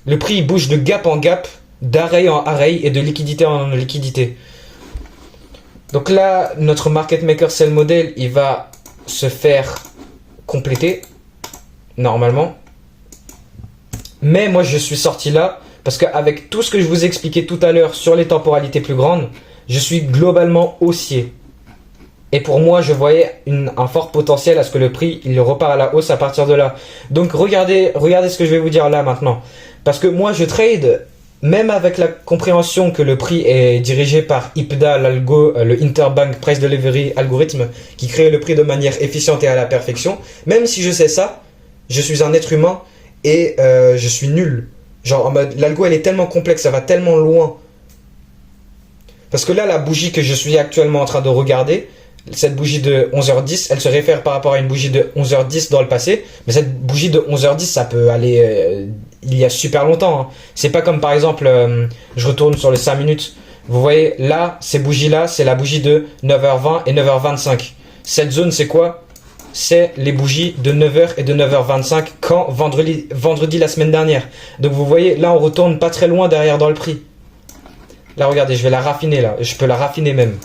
Le prix il bouge de gap en gap, d'array en array et de liquidité en liquidité. Donc là, notre market maker sell model, il va se faire compléter, normalement. Mais moi, je suis sorti là, parce qu'avec tout ce que je vous ai expliqué tout à l'heure sur les temporalités plus grandes, je suis globalement haussier. Et pour moi, je voyais un fort potentiel à ce que le prix, il repart à la hausse à partir de là. Donc regardez ce que je vais vous dire là maintenant. Parce que moi, je trade, même avec la compréhension que le prix est dirigé par IPDA, l'algo, le Interbank Price Delivery Algorithm, qui crée le prix de manière efficiente et à la perfection. Même si je sais ça, je suis un être humain et je suis nul. Genre en mode, l'algo elle est tellement complexe, ça va tellement loin. Parce que là, la bougie que je suis actuellement en train de regarder, cette bougie de 11h10, elle se réfère par rapport à une bougie de 11h10 dans le passé. Mais cette bougie de 11h10, ça peut aller il y a super longtemps. Hein. C'est pas comme par exemple, je retourne sur les 5 minutes. Vous voyez, là, ces bougies-là, c'est la bougie de 9h20 et 9h25. Cette zone, c'est quoi? c'est les bougies de 9h et de 9h25 quand vendredi la semaine dernière. Donc vous voyez, là on retourne pas très loin derrière dans le prix. Là regardez, je vais la raffiner là, je peux la raffiner même.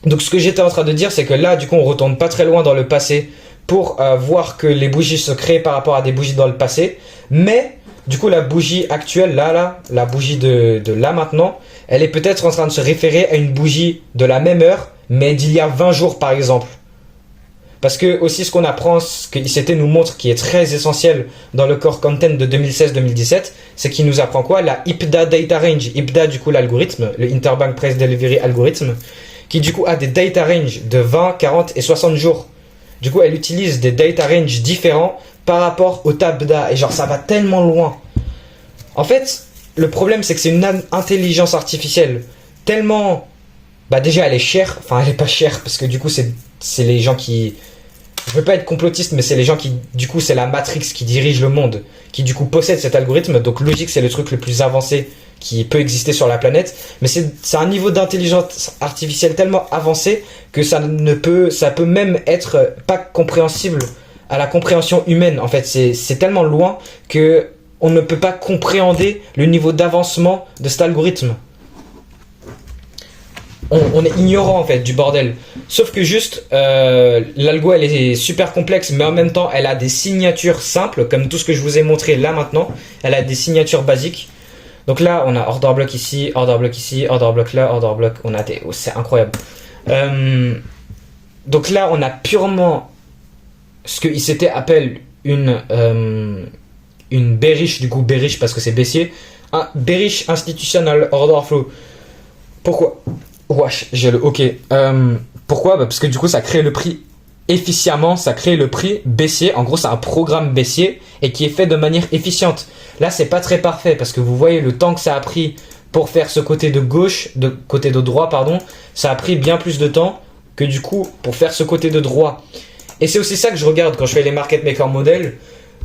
Donc ce que j'étais en train de dire, c'est que là du coup on retourne pas très loin dans le passé pour voir que les bougies se créent par rapport à des bougies dans le passé. Mais du coup la bougie actuelle, la bougie de là maintenant, elle est peut-être en train de se référer à une bougie de la même heure, mais d'il y a 20 jours par exemple. Parce que aussi ce qu'on apprend, ce que ICT nous montre qui est très essentiel dans le core content de 2016-2017, c'est qu'il nous apprend quoi? La IPDA Data Range. IPDA du coup l'algorithme, le Interbank Price Delivery Algorithm, qui du coup a des data range de 20, 40 et 60 jours. Du coup elle utilise des data range différents par rapport au TABDA. Et genre ça va tellement loin. En fait, le problème c'est que c'est une intelligence artificielle tellement... Bah déjà elle est chère, enfin elle est pas chère parce que du coup c'est les gens qui... Je veux pas être complotiste mais c'est les gens qui... Du coup c'est la Matrix qui dirige le monde, qui du coup possède cet algorithme, donc logique c'est le truc le plus avancé qui peut exister sur la planète, mais c'est un niveau d'intelligence artificielle tellement avancé que ça peut même être pas compréhensible à la compréhension humaine. En fait c'est tellement loin que on ne peut pas compréhender le niveau d'avancement de cet algorithme. On est ignorant en fait du bordel. Sauf que juste l'algo elle est super complexe, mais en même temps elle a des signatures simples comme tout ce que je vous ai montré là maintenant. Elle a des signatures basiques. Donc là on a order block ici, order block ici, order block là, order block. On a des... Oh, c'est incroyable. Donc là on a purement ce que ICT appelle une bearish, du coup bearish parce que c'est baissier, un bearish institutional order flow. Pourquoi? Wesh, j'ai le OK. Pourquoi? Parce que du coup, ça crée le prix efficiemment, ça crée le prix baissier. En gros, c'est un programme baissier et qui est fait de manière efficiente. Là, c'est pas très parfait parce que vous voyez le temps que ça a pris pour faire ce côté de gauche, côté de droit, pardon. Ça a pris bien plus de temps que du coup pour faire ce côté de droit. Et c'est aussi ça que je regarde quand je fais les market maker modèles.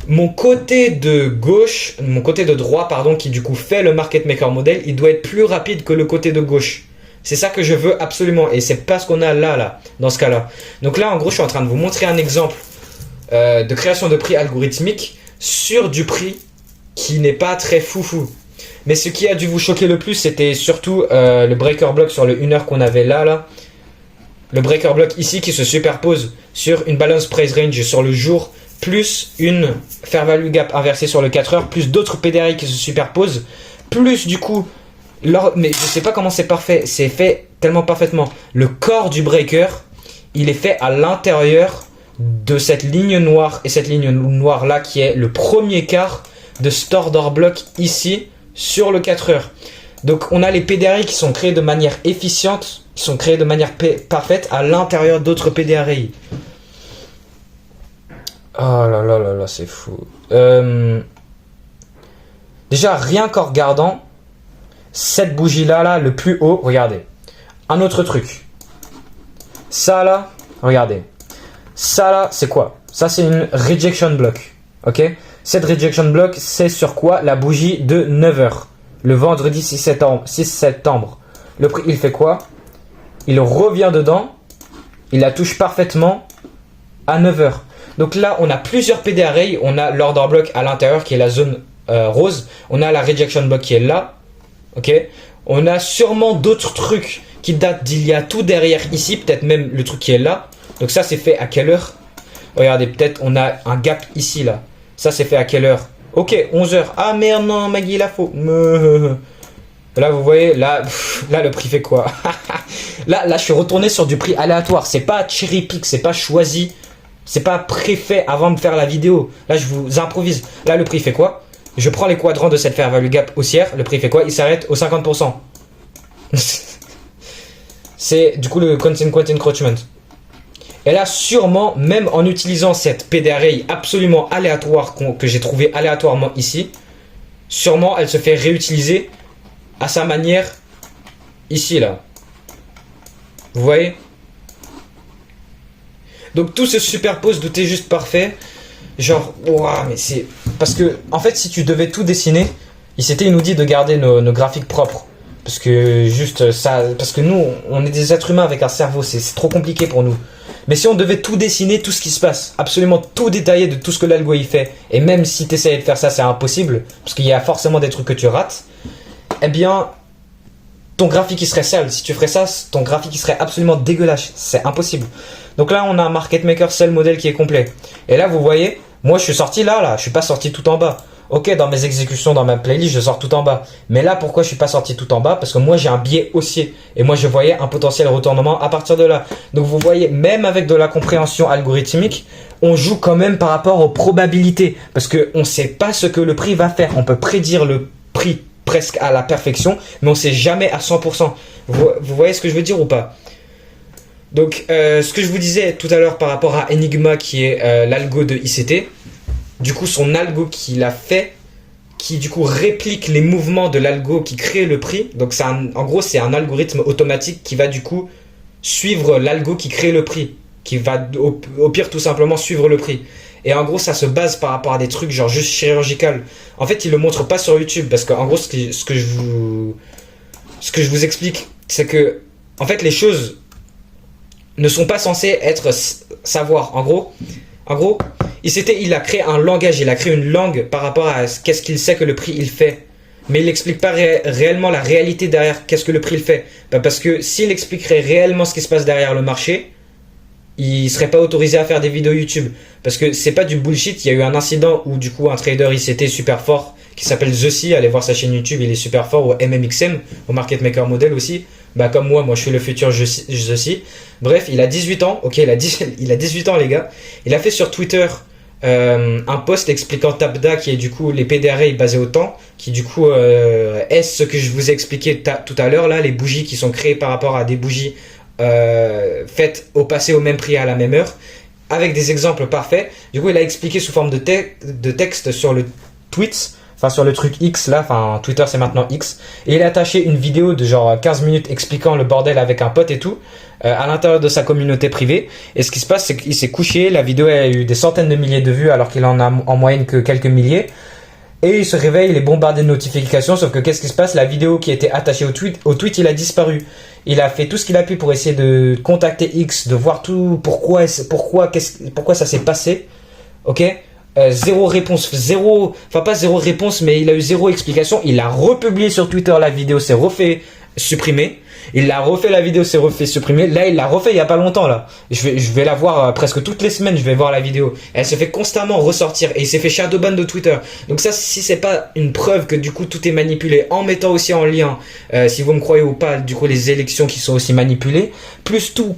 Mon côté de gauche, mon côté de droit, pardon, qui du coup fait le market maker modèle, il doit être plus rapide que le côté de gauche. C'est ça que je veux absolument et c'est pas ce qu'on a là, dans ce cas-là. Donc là, en gros, je suis en train de vous montrer un exemple de création de prix algorithmique sur du prix qui n'est pas très foufou. Mais ce qui a dû vous choquer le plus, c'était surtout le breaker block sur le 1 heure qu'on avait là. Le breaker block ici qui se superpose sur une balance price range sur le jour, plus une fair value gap inversée sur le 4 heures, plus d'autres PDRI qui se superposent, plus du coup... Mais je sais pas comment c'est parfait, c'est fait tellement parfaitement. Le corps du breaker, il est fait à l'intérieur de cette ligne noire et cette ligne noire là qui est le premier quart de cet order block ici sur le 4 heures. Donc on a les PDRI qui sont créés de manière efficiente, qui sont créés de manière parfaite à l'intérieur d'autres PDRI. Oh là là là là, c'est fou. Déjà rien qu'en regardant cette bougie là, le plus haut, regardez. Un autre truc. Ça là, regardez. Ça là, c'est quoi? Ça c'est une rejection block. Ok? Cette rejection block, c'est sur quoi? La bougie de 9h. Le vendredi 6 septembre. Le prix, il fait quoi? Il revient dedans. Il la touche parfaitement à 9h. Donc là, on a plusieurs PDRI. On a l'order block à l'intérieur qui est la zone rose. On a la rejection block qui est là. Ok, on a sûrement d'autres trucs qui datent d'il y a tout derrière ici, peut-être même le truc qui est là. Donc ça c'est fait à quelle heure? Regardez, peut-être on a un gap ici là. Ça c'est fait à quelle heure? Ok, 11h. Ah merde, non, Maggie, il a faux. Là vous voyez, là le prix fait quoi? là je suis retourné sur du prix aléatoire. C'est pas cherry pick, c'est pas choisi. C'est pas préfet avant de faire la vidéo. Là je vous improvise. Là le prix fait quoi? Je prends les quadrants de cette fair value gap haussière. Le prix fait quoi? Il s'arrête au 50%. C'est du coup le consequent encroachment. Et là, sûrement, même en utilisant cette PDRI absolument aléatoire que j'ai trouvé aléatoirement ici, sûrement elle se fait réutiliser à sa manière ici, là. Vous voyez? Donc tout se superpose, tout est juste parfait. Genre, ouah, mais c'est... Parce que, en fait, si tu devais tout dessiner, il nous dit de garder nos graphiques propres. Parce que, juste ça... Parce que nous, on est des êtres humains avec un cerveau, c'est trop compliqué pour nous. Mais si on devait tout dessiner, tout ce qui se passe, absolument tout détailler de tout ce que l'algo il fait, et même si tu essayais de faire ça, c'est impossible, parce qu'il y a forcément des trucs que tu rates, eh bien, ton graphique il serait sale. Si tu ferais ça, ton graphique il serait absolument dégueulasse. C'est impossible. Donc là, on a un market maker seul modèle qui est complet. Et là, vous voyez, moi je suis sorti là, je suis pas sorti tout en bas. Ok, dans mes exécutions, dans ma playlist, je sors tout en bas. Mais là, pourquoi je suis pas sorti tout en bas? Parce que moi, j'ai un biais haussier. Et moi, je voyais un potentiel retournement à partir de là. Donc, vous voyez, même avec de la compréhension algorithmique, on joue quand même par rapport aux probabilités. Parce qu'on ne sait pas ce que le prix va faire. On peut prédire le prix presque à la perfection, mais on ne sait jamais à 100%. Vous voyez ce que je veux dire ou pas? Donc, ce que je vous disais tout à l'heure par rapport à Enigma, qui est l'algo de ICT, du coup, son algo qu'il a fait, qui du coup réplique les mouvements de l'algo qui crée le prix. Donc, en gros, c'est un algorithme automatique qui va du coup suivre l'algo qui crée le prix, qui va au pire tout simplement suivre le prix. Et en gros, ça se base par rapport à des trucs genre juste chirurgical. En fait, il le montre pas sur YouTube parce qu'en gros, ce que je vous explique, c'est que en fait, les choses ne sont pas censées être savoir. En gros, il a créé un langage, il a créé une langue par rapport à qu'est-ce qu'il sait que le prix il fait. Mais il n'explique pas réellement la réalité derrière qu'est-ce que le prix il fait. Parce que s'il expliquerait réellement ce qui se passe derrière le marché, il serait pas autorisé à faire des vidéos YouTube. Parce que c'est pas du bullshit, il y a eu un incident où du coup un trader il s'était super fort, qui s'appelle TheC, allez voir sa chaîne YouTube, il est super fort, au MMXM, au Market Maker Model aussi. Bah comme moi je suis le futur TheC. Bref, il a 18 ans, ok, il a 18 ans les gars. Il a fait sur Twitter un post expliquant Tabda, qui est du coup les PDRA basés au temps, qui du coup est ce que je vous ai expliqué tout à l'heure là, les bougies qui sont créées par rapport à des bougies faites au passé au même prix à la même heure, avec des exemples parfaits. Du coup il a expliqué sous forme de texte sur le tweet, enfin sur le truc X là, enfin Twitter c'est maintenant X, et il a attaché une vidéo de genre 15 minutes expliquant le bordel avec un pote et tout, à l'intérieur de sa communauté privée. Et ce qui se passe, c'est qu'il s'est couché, la vidéo a eu des centaines de milliers de vues alors qu'il en a en moyenne que quelques milliers. Et il se réveille, il est bombardé de notifications, sauf que qu'est-ce qui se passe? La vidéo qui était attachée au tweet, il a disparu. Il a fait tout ce qu'il a pu pour essayer de contacter X, de voir tout, pourquoi ça s'est passé. Ok? Zéro réponse, pas zéro réponse, mais il a eu zéro explication. Il a republié sur Twitter la vidéo, s'est refait supprimer. Il l'a refait, la vidéo s'est refait supprimer. Là, il l'a refait il y a pas longtemps là. Je vais la voir presque toutes les semaines. Je vais voir la vidéo. Elle se fait constamment ressortir et il s'est fait shadowban de Twitter. Donc ça, si c'est pas une preuve que du coup tout est manipulé, en mettant aussi en lien, si vous me croyez ou pas, du coup les élections qui sont aussi manipulées, plus tout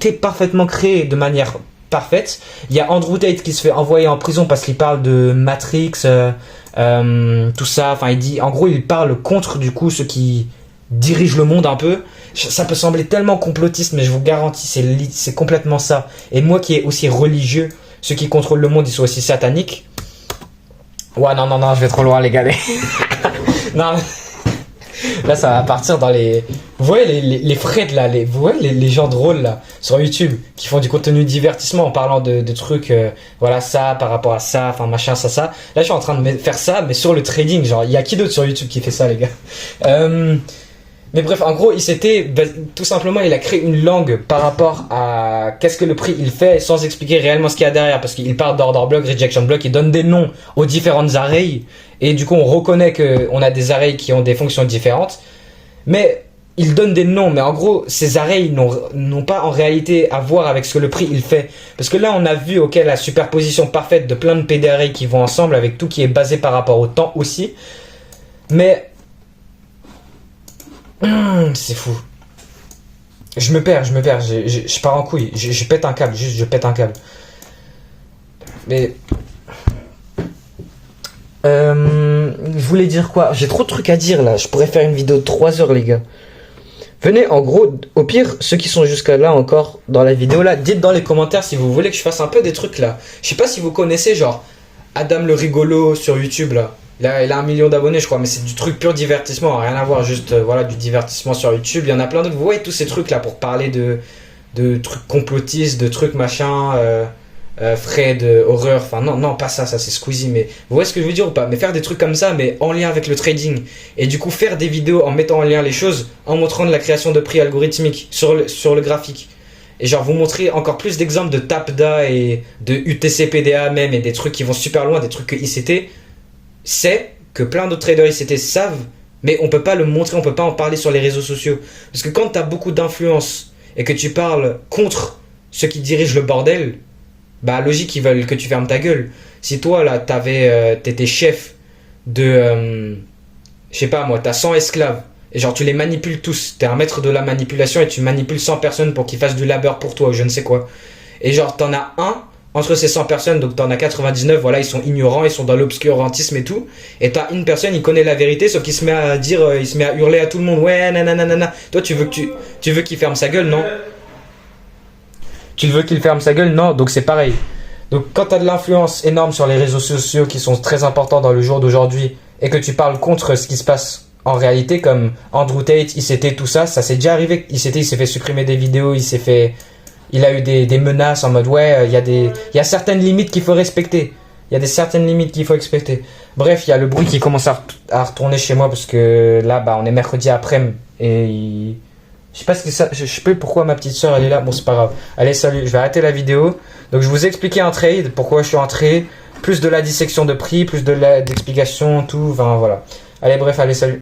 est parfaitement créé de manière parfaite. Il y a Andrew Tate qui se fait envoyer en prison parce qu'il parle de Matrix, tout ça. Enfin, il parle contre du coup ceux qui dirige le monde un peu. Ça peut sembler tellement complotiste, mais je vous garantis, c'est complètement ça. Et moi qui est aussi religieux, ceux qui contrôlent le monde, ils sont aussi sataniques. Ouais, non, je vais trop loin, les gars. Non, là, ça va partir dans les... Vous voyez les Fred, là, vous voyez les gens drôles, là, sur YouTube, qui font du contenu divertissement en parlant de trucs, voilà, ça, par rapport à ça, enfin, machin, ça. Là, je suis en train de faire ça, mais sur le trading, genre, il y a qui d'autre sur YouTube qui fait ça, les gars? Mais bref, en gros, tout simplement, il a créé une langue par rapport à qu'est-ce que le prix il fait, sans expliquer réellement ce qu'il y a derrière, parce qu'il parle d'order block, rejection block, il donne des noms aux différentes arrays, et du coup, on reconnaît qu'on a des arrays qui ont des fonctions différentes, mais il donne des noms, mais en gros, ces arrays n'ont pas en réalité à voir avec ce que le prix il fait. Parce que là, on a vu, ok, la superposition parfaite de plein de PD arrays qui vont ensemble, avec tout qui est basé par rapport au temps aussi, mais... c'est fou. Je me perds, je pars en couille, je pète un câble, je pète un câble. Mais... je voulais dire quoi? J'ai trop de trucs à dire là, je pourrais faire une vidéo de 3 heures les gars. Venez, en gros, au pire, ceux qui sont jusqu'à là encore dans la vidéo là, dites dans les commentaires si vous voulez que je fasse un peu des trucs là. Je sais pas si vous connaissez genre Adam le rigolo sur YouTube là. Là, il a 1 million d'abonnés, je crois, mais c'est du truc pur divertissement, rien à voir, juste voilà, du divertissement sur YouTube. Il y en a plein d'autres. Vous voyez tous ces trucs là pour parler de trucs complotistes, de trucs machin, Fred, horreur. Enfin, non, pas ça, c'est Squeezie, mais vous voyez ce que je veux dire ou pas? Mais faire des trucs comme ça, mais en lien avec le trading. Et du coup, faire des vidéos en mettant en lien les choses, en montrant de la création de prix algorithmique sur le graphique. et genre vous montrer encore plus d'exemples de TAPDA et de UTC PDA même, et des trucs qui vont super loin, des trucs que ICT, c'est que plein d'autres traders ICT savent, mais on peut pas le montrer, on peut pas en parler sur les réseaux sociaux. Parce que quand tu as beaucoup d'influence et que tu parles contre ceux qui dirigent le bordel, bah logique, ils veulent que tu fermes ta gueule. Si toi là t'étais chef de je sais pas moi, t'as 100 esclaves et genre tu les manipules tous, t'es un maître de la manipulation et tu manipules 100 personnes pour qu'ils fassent du labeur pour toi ou je ne sais quoi, et genre t'en as un entre ces 100 personnes, donc t'en as 99, voilà, ils sont ignorants, ils sont dans l'obscurantisme et tout, et t'as une personne, il connaît la vérité, sauf qu'il se met à dire, il se met à hurler à tout le monde, ouais, nanana. Toi tu veux qu'il ferme sa gueule, non? Tu veux qu'il ferme sa gueule, non? Donc c'est pareil. Donc quand tu as de l'influence énorme sur les réseaux sociaux qui sont très importants dans le jour d'aujourd'hui et que tu parles contre ce qui se passe en réalité, comme Andrew Tate, ICT, tout ça, ça s'est déjà arrivé. ICT, il s'est fait supprimer des vidéos, il a eu des menaces en mode ouais, il y a certaines limites qu'il faut respecter. Il y a certaines limites qu'il faut respecter. Bref, il y a le bruit qui commence à retourner chez moi parce que là, bah, on est mercredi après-midi et je sais pas ce que ça, je sais pas pourquoi ma petite soeur elle est là. Bon, c'est pas grave. Allez, salut, je vais arrêter la vidéo. Donc, je vous ai expliqué un trade, pourquoi je suis entré, plus de la dissection de prix, plus d'explications, tout. Enfin, voilà. Allez, bref, allez, salut.